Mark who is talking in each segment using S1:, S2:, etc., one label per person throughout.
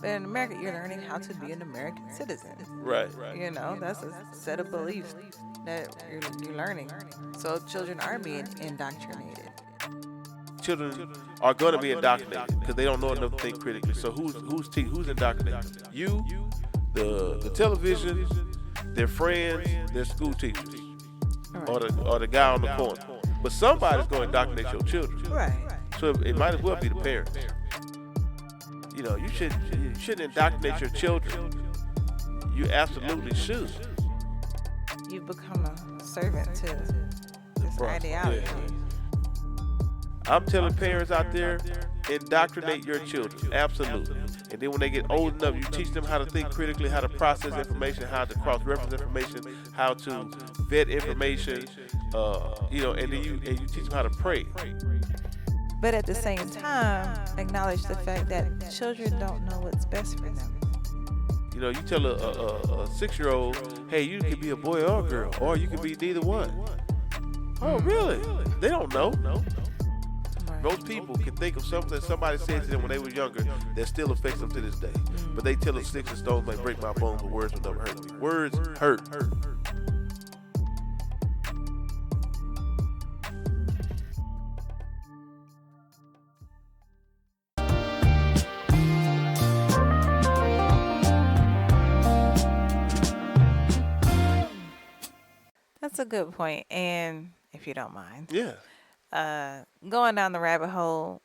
S1: But in America, you're learning how to be an American citizen.
S2: Right.
S1: That's a set of beliefs that you're learning. So children are being indoctrinated.
S2: Children are going to be indoctrinated because they don't know enough to think critically. So who's indoctrinating them? You, the television, their friends, their school teachers,
S1: All
S2: or the guy on the corner. But somebody's going to indoctrinate your children.
S1: right. Right.
S2: So it might as well be the parents. You shouldn't indoctrinate your children. You absolutely should.
S1: You become a servant to this
S2: Right.
S1: ideology.
S2: Yeah. I'm telling parents out there, indoctrinate your children. Absolutely. And then when they get old enough, you teach them how to think critically, how to process information, how to cross-reference information, how to vet information, and then you teach them how to pray.
S1: But at the same time, acknowledge the fact that children don't know what's best for them.
S2: You tell a 6-year-old, hey, you can be a boy or a girl, or you can be neither one. Oh, really? They don't know. Most people can think of something that somebody said to them when they were younger that still affects them to this day. But they tell them sticks and stones may break my bones, but words will never hurt me. Words hurt.
S1: That's a good point. And if you don't mind,
S2: Yeah.
S1: going down the rabbit hole,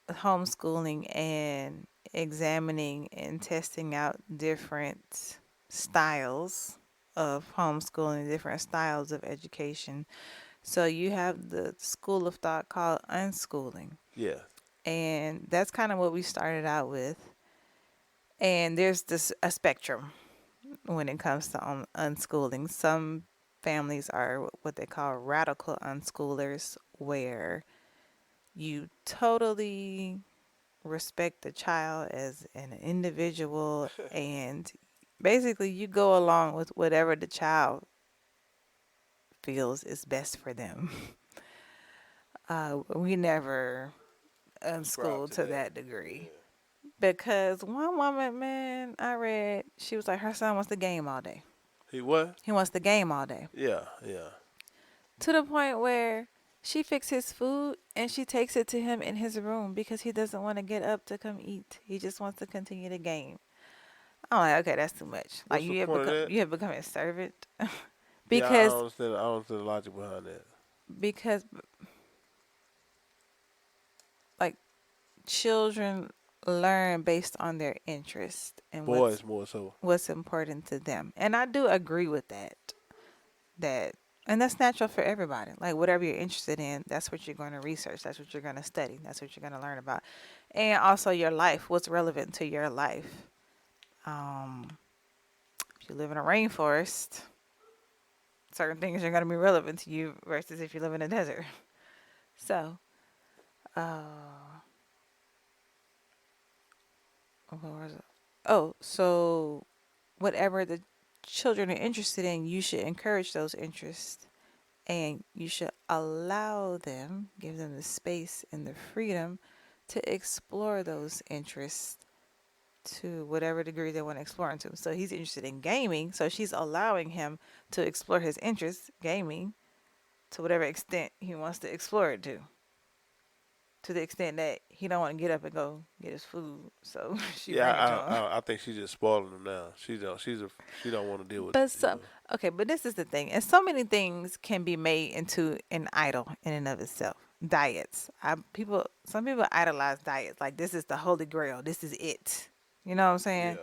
S1: homeschooling and examining and testing out different styles of homeschooling, different styles of education. So you have the school of thought called unschooling.
S2: Yeah.
S1: And that's kind of what we started out with. And there's this a spectrum when it comes to unschooling. Some families are what they call radical unschoolers, where you totally respect the child as an individual and basically you go along with whatever the child feels is best for them. We never
S2: Subscribe
S1: unschooled
S2: to
S1: to
S2: that.
S1: that degree.
S2: Yeah.
S1: Because one woman, man, I read, she was like, her son wants to game all day.
S2: He what?
S1: He wants to game all day.
S2: Yeah. Yeah.
S1: To the point where she fixes his food and she takes it to him in his room because he doesn't want to get up to come eat. He just wants to continue the game. I'm like, okay, that's too much. Like
S2: What's the point of that?
S1: you have become a servant.
S2: Yeah, I
S1: because
S2: don't understand. I don't understand the logic behind that.
S1: because like children learn based on their interest and
S2: Boys more so.
S1: what's important to them. And I do agree with that. That and that's natural for everybody. Like whatever you're interested in, that's what you're going to research. That's what you're going to study. That's what you're going to learn about. And also your life, what's relevant to your life. Um, if you live in a rainforest, certain things are going to be relevant to you versus if you live in a desert. So, uh, what was it? Oh, so whatever the children are interested in, you should encourage those interests and you should allow them, give them the space and the freedom to explore those interests to whatever degree they want to explore into. So he's interested in gaming, so she's allowing him to explore his interests, gaming, to whatever extent he wants to explore it to. To the extent that he don't want to get up and go get his food, so she
S2: Yeah,
S1: bring it to him.
S2: I think she's just spoiling him now. She don't want to deal with.
S1: But so okay, but this is the thing, and so many things can be made into an idol in and of itself. Diets, some people idolize diets. Like this is the holy grail. This is it. You know what I'm
S2: Yeah.
S1: saying?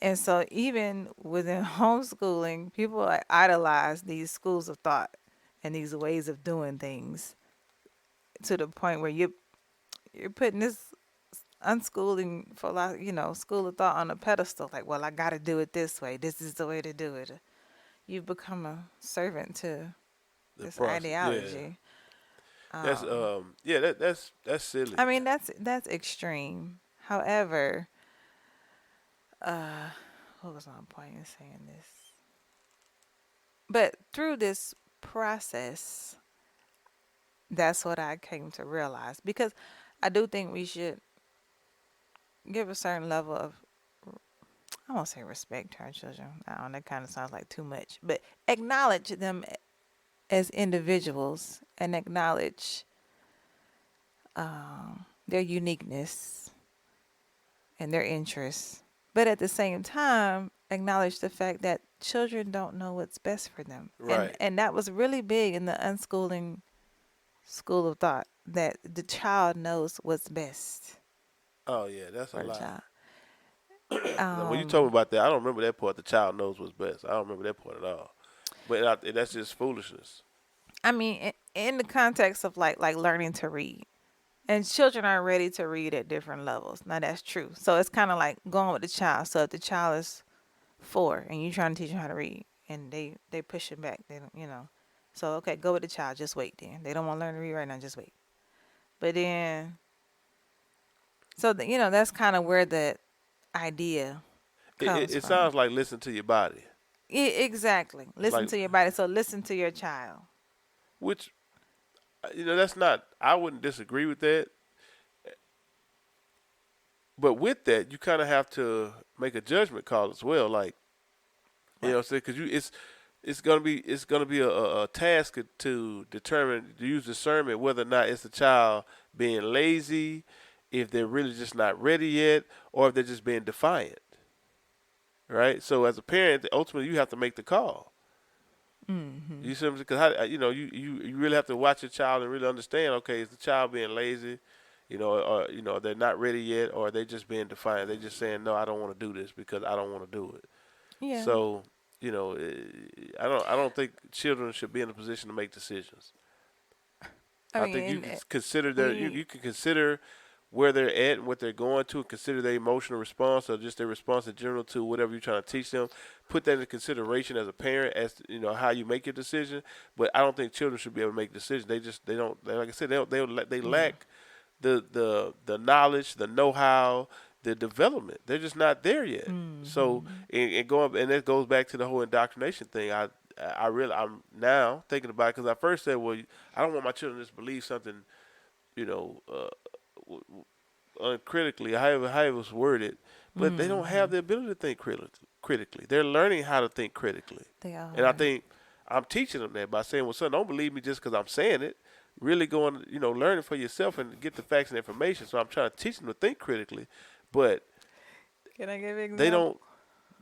S1: And so even within homeschooling, people like idolize these schools of thought and these ways of doing things to the point where you're putting this unschooling for like school of thought on a pedestal. Like, well, I got to do it this way. This is the way to do it. You've become a servant to
S2: The
S1: this
S2: process. Yeah.
S1: ideology.
S2: That's that's silly.
S1: I mean, that's extreme. However, what was my point in saying this? But through this process, that's what I came to realize because I do think we should give a certain level of I won't say respect our children. I don't know, that kind of sounds like too much. But acknowledge them as individuals and acknowledge their uniqueness and their interests. But at the same time, acknowledge the fact that children don't know what's best for them.
S2: Right.
S1: And that was really big in the unschooling school of thought, that the child knows what's best
S2: Oh yeah, that's a
S1: for the
S2: lie.
S1: child.
S2: Now, when you told me
S1: Um,
S2: about that, I don't remember that part. The child knows what's best. I don't remember that part at all. But that's just foolishness.
S1: I mean, in the context of like learning to read, and children are ready to read at different levels. Now that's true. So it's kind of like going with the child. So if the child is 4 and you're trying to teach them how to read, and they push it back, they don't, you know. So okay, go with the child. Just wait. Then they don't want to learn to read right now. Just wait. But then, so that's kind of where the idea comes
S2: It
S1: from.
S2: sounds like listen to your body.
S1: Exactly.
S2: It's
S1: Listen
S2: like,
S1: to your body. So listen to your child.
S2: which that's not. I wouldn't disagree with that. But with that, you kind of have to make a judgment call as well. Like, what I'm saying, because it's gonna be a task to determine, to use discernment whether or not it's a child being lazy, if they're really just not ready yet, or if they're just being defiant. Right. So as a parent, ultimately you have to make the call.
S1: Mm-hmm.
S2: You see what I'm saying? Because you really have to watch your child and really understand. Okay, is the child being lazy? Or they're not ready yet, or they just being defiant. They just saying no, I don't want to do this because I don't want to do it.
S1: Yeah.
S2: So I don't think children should be in a position to make decisions.
S1: I
S2: I think you
S1: mean,
S2: can consider their you,
S1: we.
S2: you can consider where they're at and what they're going to, and consider their emotional response or just their response in general to whatever you're trying to teach them. Put that into consideration as a parent, as to, how you make your decision. But I don't think children should be able to make decisions. They don't. Like I said, they
S1: Yeah.
S2: lack the knowledge, the know-how, the development. They're just not there yet. So
S1: Mm-hmm.
S2: and that goes back to the whole indoctrination thing. I'm now thinking about it because I first said, well, I don't want my children to just believe something, you know, uncritically, however it was worded, but they don't
S1: Mm-hmm.
S2: have the ability to think critically. They're learning how to think critically,
S1: They
S2: and I
S1: are.
S2: think I'm teaching them that by saying, "Well, son, don't believe me just because I'm saying it. Really going, learning for yourself and get the facts and information." So I'm trying to teach them to think critically, but
S1: Can I give an
S2: they
S1: example?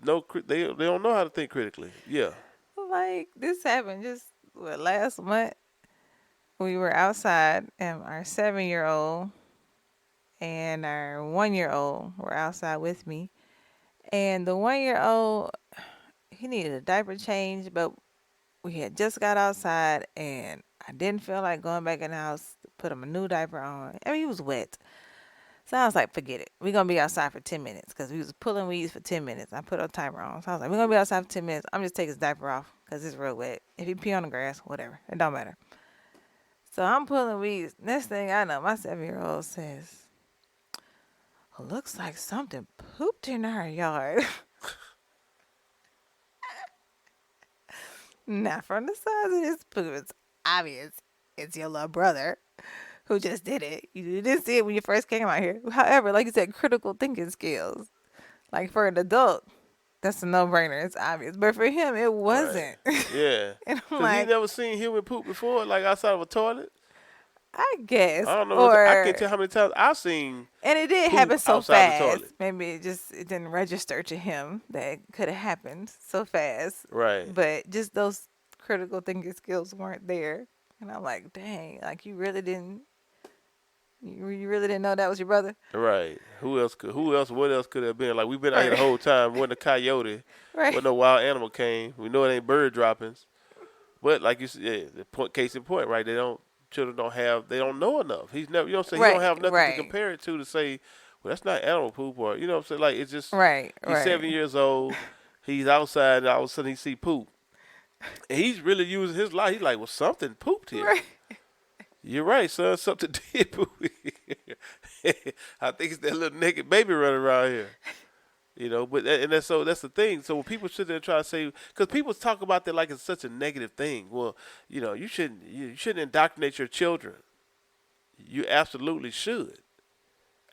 S2: don't know. They don't know how to think critically. Yeah.
S1: Like this happened just last month. We were outside, and our 7-year-old and our 1-year-old were outside with me. And the 1-year-old, he needed a diaper change, but we had just got outside, and I didn't feel like going back in the house to put him a new diaper on. I mean, he was wet. So I was like, forget it. We're going to be outside for 10 minutes because we was pulling weeds for 10 minutes. I put a timer on. So I was like, we're going to be outside for 10 minutes. I'm just taking his diaper off because it's real wet. If he pee on the grass, whatever. It don't matter. So I'm pulling weeds. Next thing I know, my 7-year-old says, looks like something pooped in our yard. Not from the size of his poop. It's obvious. It's your little brother who just did it. You didn't see it when you first came out here. However, like you said, critical thinking skills. Like for an adult, that's a no-brainer. It's obvious. But for him, it
S2: Right.
S1: wasn't.
S2: Yeah.
S1: And I'm
S2: Cause he
S1: like,
S2: never seen human poop before, like outside of a toilet.
S1: I guess.
S2: I don't know. I can't
S1: Or,
S2: tell how many times I've seen
S1: and it did
S2: poop
S1: happen so
S2: outside the
S1: fast.
S2: toilet.
S1: Maybe it didn't register to him that it could have happened so fast.
S2: Right.
S1: But just those critical thinking skills weren't there. And I'm like, dang, like you really didn't know that was your brother?
S2: Right. Who else could? Who else? What else could it have been? Like we've been out here the
S1: Right.
S2: whole time. Wasn't a coyote.
S1: Right.
S2: Wasn't no wild animal came. We know it ain't bird droppings. But like you said, yeah, the point, case in point, right? Children don't have. They don't know enough. He's never. You know what I'm saying? He don't
S1: Right.
S2: have nothing to
S1: Right.
S2: compare it to say, well, that's not animal poop, or you know what I'm saying? Like it's just
S1: Right.
S2: he's
S1: Right.
S2: 7 years old. He's outside, and all of a sudden he see poop, and he's really using his life. He's like, well, something pooped here.
S1: Right.
S2: You're right, son. Something did poop here. I think it's that little naked baby running around here. But that's the thing. So when people sit there and try to say, because people talk about that like it's such a negative thing. Well, you shouldn't indoctrinate your children. You absolutely should.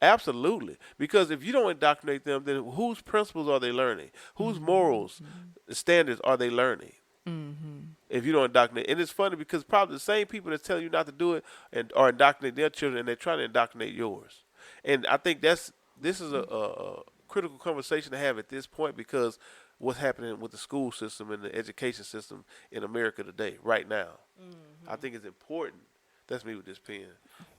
S2: Absolutely. Because if you don't indoctrinate them, then whose principles are they learning? Whose morals,
S1: Mhm.
S2: standards are they learning?
S1: Mhm.
S2: If you don't indoctrinate, and it's funny because probably the same people that's telling you not to do it and are indoctrinating their children, and they're trying to indoctrinate yours. And I think this is a critical conversation to have at this point because what's happening with the school system and the education system in America today, right now. I
S1: Mhm.
S2: think it's important. That's me with this pen.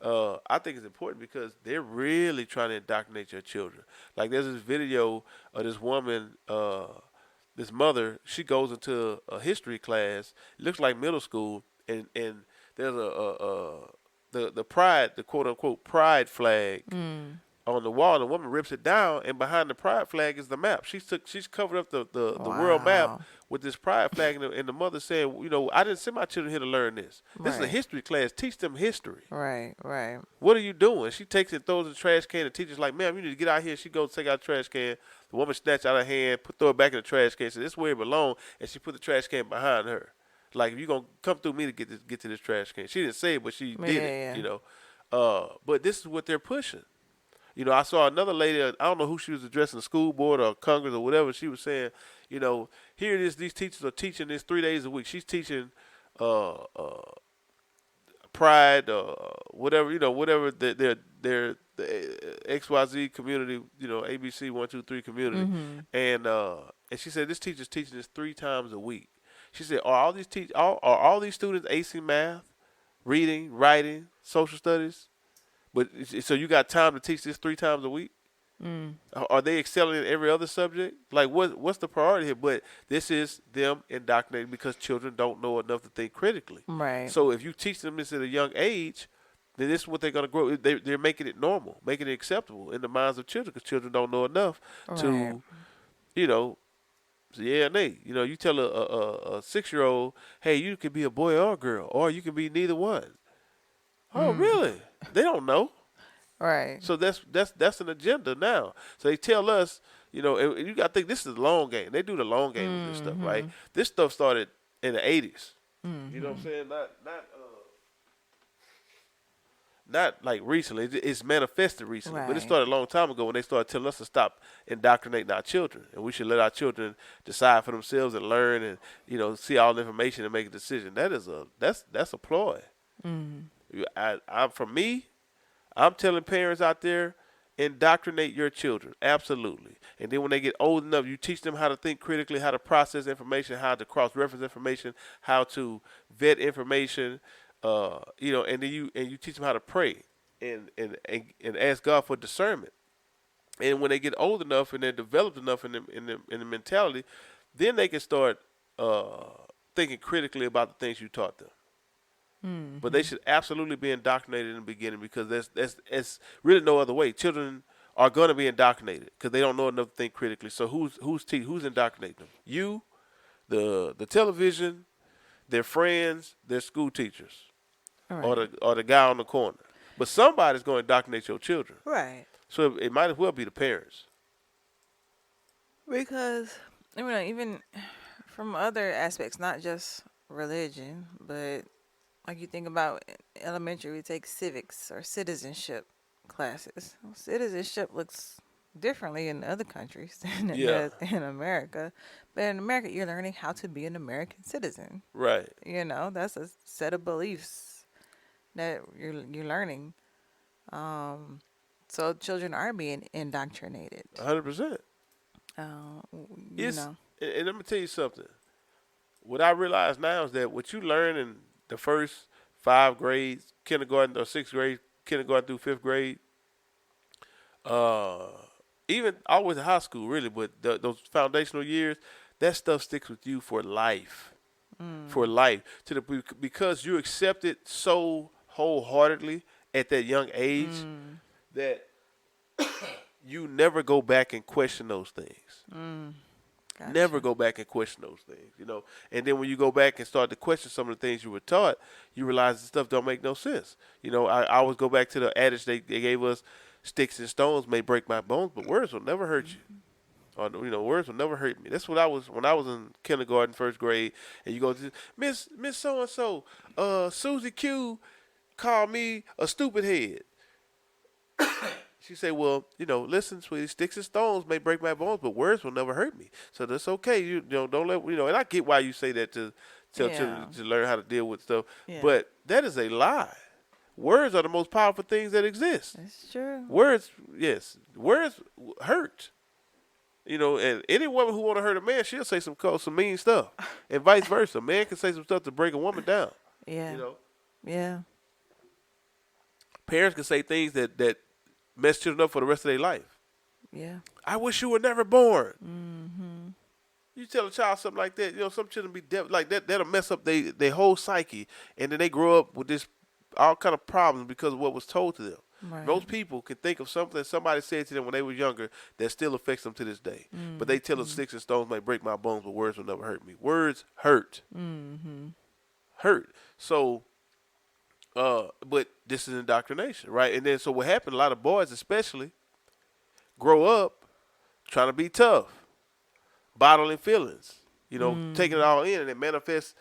S2: I think it's important because they're really trying to indoctrinate your children. Like there's this video of this woman, this mother. She goes into a history class. It looks like middle school, and there's the pride, the quote unquote pride flag
S1: Mm.
S2: on the wall. And the woman rips it down, and behind the pride flag is the map. She's covered up the world map
S1: Wow.
S2: with this pride flag, and the mother said, I didn't send my children here to learn this. This is a
S1: Right.
S2: history class. Teach them history.
S1: Right. Right.
S2: What are you doing? She takes it and throws it in the trash can. The teacher's like, ma'am, you need to get out here. She goes take out the trash can. The woman snatches out her hand, throw it back in the trash can. Said, this is where it belongs. And she put the trash can behind her. Like, if you're going to come through me to get to this trash can. She didn't say it, but she
S1: Yeah.
S2: did it,
S1: Yeah.
S2: But this is what they're pushing. I saw another lady, I don't know who she was addressing, the school board or Congress or whatever. She was saying, here it is, these teachers are teaching this 3 days a week. She's teaching uh, uh, pride, whatever whatever their the XYZ community, ABC 123 community,
S1: Mhm.
S2: and she said this teacher's teaching this 3 times a week. She said, are all these students acing math, reading, writing, social studies? But so you got time to teach this 3 times a week?
S1: Mm.
S2: Are they excelling in every other subject? Like, what's the priority here? But this is them indoctrinating because children don't know enough to think critically.
S1: Right.
S2: So if you teach them this at a young age, then this is what they're going to grow. They're making it normal, making it acceptable in the minds of children because children don't know enough
S1: Right.
S2: to, you know, say yeah and nay. You tell a 6-year-old, hey, you can be a boy or a girl, or you can be neither one. Oh,
S1: Mm.
S2: really? They don't know.
S1: Right.
S2: So that's an agenda now. So they tell us, and you got to think this is the long game. They do the long game with this stuff, right?
S1: Mhm.
S2: This stuff started in the 80s. You know what I'm
S1: Mhm.
S2: saying? Not like recently. It's manifested recently, but it
S1: Right.
S2: started a long time ago when they started telling us to stop indoctrinating our children, and we should let our children decide for themselves and learn, and see all the information and make a decision. That's a ploy.
S1: Mm.
S2: For me, I'm telling parents out there, indoctrinate your children, absolutely. And then when they get old enough, you teach them how to think critically, how to process information, how to cross-reference information, how to vet information, and then you teach them how to pray and ask God for discernment. And when they get old enough and they're developed enough in the mentality, then they can start uh, thinking critically about the things you taught them. But they
S1: Mhm.
S2: should absolutely be indoctrinated in the beginning because that's really no other way. Children are going to be indoctrinated because they don't know enough to think critically. So who's indoctrinating them? You, the television, their friends, their school teachers, or
S1: Right.
S2: the guy on the corner. But somebody's going to indoctrinate your children.
S1: Right.
S2: So it might as well be the parents.
S1: Because even from other aspects, not just religion, but like you think about elementary, we take civics or citizenship classes. Well, citizenship looks differently in other countries than it
S2: Yeah,
S1: does in America. But in America, you're learning how to be an American citizen.
S2: right.
S1: That's a set of beliefs that you're learning. Um, so children are being indoctrinated.
S2: 100%.
S1: Uh, you
S2: It's
S1: know.
S2: and let me tell you something. What I realize now is that what you learn in the first 5 grades, kindergarten or 6th grade, kindergarten through 5th grade, uh, even always in high school, really, but those foundational years, that stuff sticks with you for life, for
S1: Mm,
S2: life. Because you accept it so wholeheartedly at that young age
S1: mm,
S2: that you never go back and question those things.
S1: mm.
S2: Never
S1: Gotcha.
S2: go back and question those things. And then when you go back and start to question some of the things you were taught, you realize this stuff don't make no sense. I always go back to the adage they gave us: sticks and stones may break my bones, but words will never hurt you. Or words will never hurt me. That's what I was when I was in kindergarten, 1st grade, and you go to Miss So and So, Susie Q called me a stupid head. She say, well, listen, sweetie, sticks and stones may break my bones, but words will never hurt me. So that's okay. Don't let And I get why you say that to tell
S1: Yeah.
S2: children to learn how to deal with stuff,
S1: Yeah.
S2: but that is a lie. Words are the most powerful things that exist.
S1: That's true.
S2: Words, yes, words hurt. And any woman who want to hurt a man, she'll say some mean stuff, and vice versa. A man can say some stuff to break a woman down.
S1: Yeah.
S2: You know,
S1: Yeah.
S2: parents can say things that mess children up for the rest of their life.
S1: Yeah.
S2: I wish you were never born.
S1: Mm-hmm.
S2: You tell a child something like that, some children be like that. That'll mess up their whole psyche, and then they grow up with this all kind of problems because of what was told to them.
S1: Right.
S2: Most people can think of something somebody said to them when they were younger that still affects them to this day. But they tell them sticks and stones might break my bones, but words will never hurt me. Words hurt.
S1: Mm-hmm.
S2: Hurt. So, but this is indoctrination, right? And then so what happened, a lot of boys especially grow up trying to be tough, bottling feelings, taking it all in, and it manifests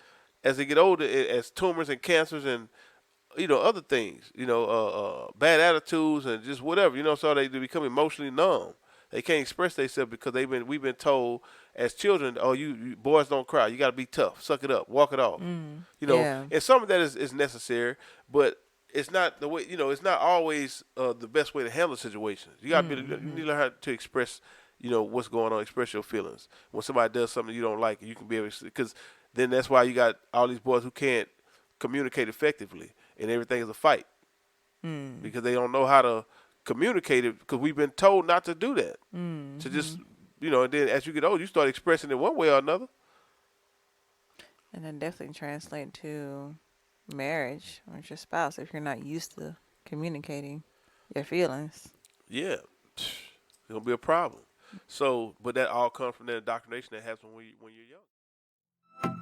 S2: as they get older as tumors and cancers and other things, bad attitudes and just whatever, so they become emotionally numb. They can't express themselves because we've been told as children, oh, you boys don't cry. You got to be tough, suck it up, walk it off.
S1: Yeah.
S2: And some of that is necessary, but it's not the way, it's not always the best way to handle situations. You got to you need to learn how to express, what's going on, express your feelings. When somebody does something you don't like, you can be able to, because then that's why you got all these boys who can't communicate effectively, and everything is a fight because they don't know how to communicate it because we've been told not to do that. To just, and then as you get older, you start expressing it one way or another.
S1: And then definitely translate to marriage with your spouse if you're not used to communicating your feelings.
S2: Yeah, it's gonna be a problem. So, but that all comes from the indoctrination that happens when you're young.